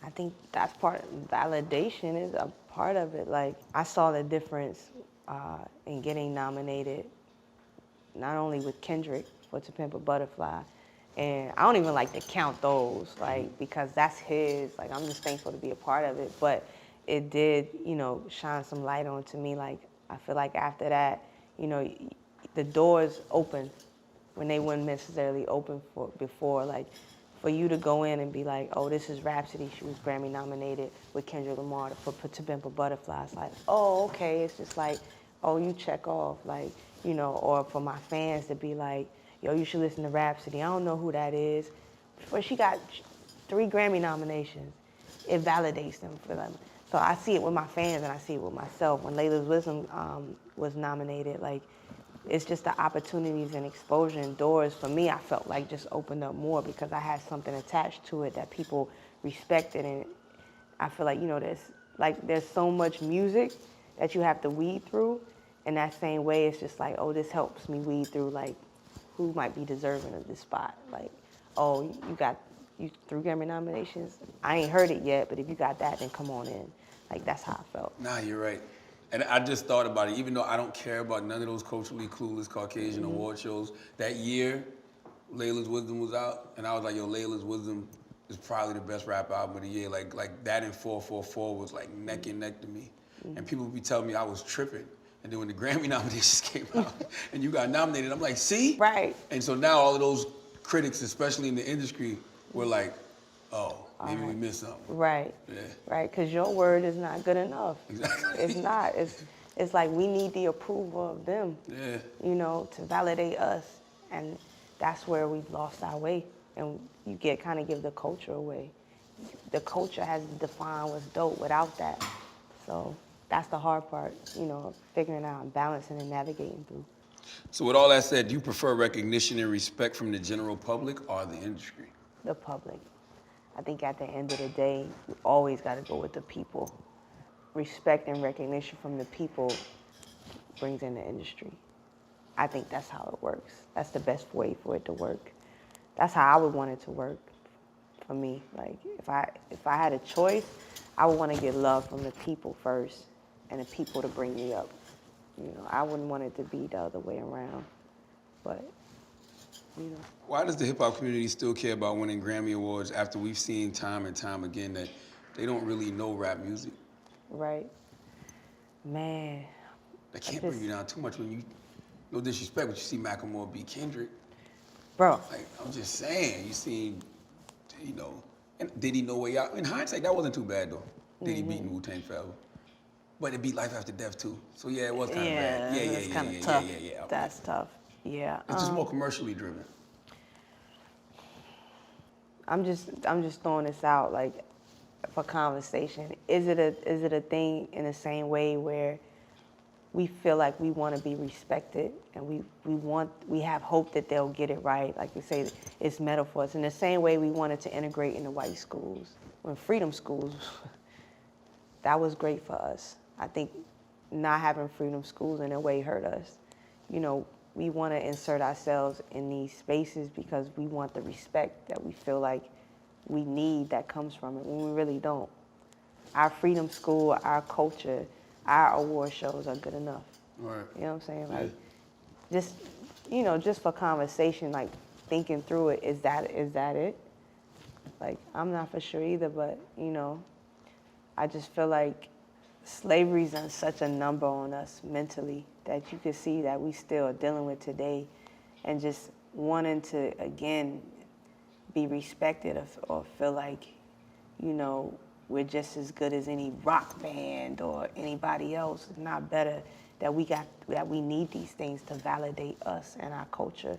I think that's part validation is a part of it. Like I saw the difference in getting nominated, not only with Kendrick for To Pimp a Butterfly, and I don't even like to count those, like because that's his. Like I'm just thankful to be a part of it, but it did, shine some light onto me. Like I feel like after that, you know, the doors open when they weren't necessarily open for before. Like for you to go in and be like, oh, this is Rapsody. She was Grammy nominated with Kendrick Lamar for To Pimp a Butterfly. It's like, oh, okay. It's just like, oh, you check off, like, or for my fans to be like, yo, you should listen to Rapsody. I don't know who that is. But she got 3 Grammy nominations. It validates them for them. So I see it with my fans and I see it with myself. When Layla's Wisdom was nominated, like, it's just the opportunities and exposure and doors for me, I felt like just opened up more because I had something attached to it that people respected. And I feel like, there's so much music that you have to weed through. In that same way, it's just like, oh, this helps me weed through like who might be deserving of this spot. Like, oh, you got 3 Grammy nominations. I ain't heard it yet, but if you got that, then come on in. Like that's how I felt. Nah, you're right. And I just thought about it, even though I don't care about none of those culturally clueless Caucasian award shows, that year, Layla's Wisdom was out, and I was like, yo, Layla's Wisdom is probably the best rap album of the year. Like that and 444 was like neck and neck to me. And people would be telling me I was tripping. And then when the Grammy nominations came out and you got nominated, I'm like, see? Right. And so now all of those critics, especially in the industry, were like, oh, maybe we missed something. Right. Yeah. Right, because your word is not good enough. Exactly. It's not. It's like we need the approval of them, Yeah. To validate us. And that's where we've lost our way. And you kind of give the culture away. The culture has defined what's dope without that. So that's the hard part, figuring out and balancing and navigating through. So with all that said, do you prefer recognition and respect from the general public or the industry? The public. I think at the end of the day, you always got to go with the people. Respect and recognition from the people brings in the industry. I think that's how it works. That's the best way for it to work. That's how I would want it to work for me. Like if I had a choice, I would want to get love from the people first and the people to bring me up. I wouldn't want it to be the other way around. But Why does the hip hop community still care about winning Grammy Awards after we've seen time and time again that they don't really know rap music? right. Man. They can't bring you down too much when you, no disrespect, but you see Macklemore beat Kendrick. Bro. Like, I'm just saying, you seen, and Diddy No Way Out. In hindsight, that wasn't too bad though. Diddy beating Wu-Tang Forever. But it beat Life After Death too. So yeah, it was kind of bad. Yeah, it's kind of tough. Yeah. That's tough. Yeah. It's just more commercially driven. I'm just throwing this out like for conversation. Is it a thing in the same way where we feel like we want to be respected and we have hope that they'll get it right? Like we say, it's metaphors. In the same way we wanted to integrate into white schools, when freedom schools, that was great for us. I think not having freedom schools in a way hurt us. We want to insert ourselves in these spaces because we want the respect that we feel like we need that comes from it when we really don't. Our freedom school, our culture, our award shows are good enough. Right. You know what I'm saying? Like, just for conversation, like thinking through it, is that it? Like, I'm not for sure either, but, I just feel like slavery's done such a number on us mentally that you can see that we still are dealing with today, and just wanting to, again, be respected or feel like, we're just as good as any rock band or anybody else. It's not better that we need these things to validate us and our culture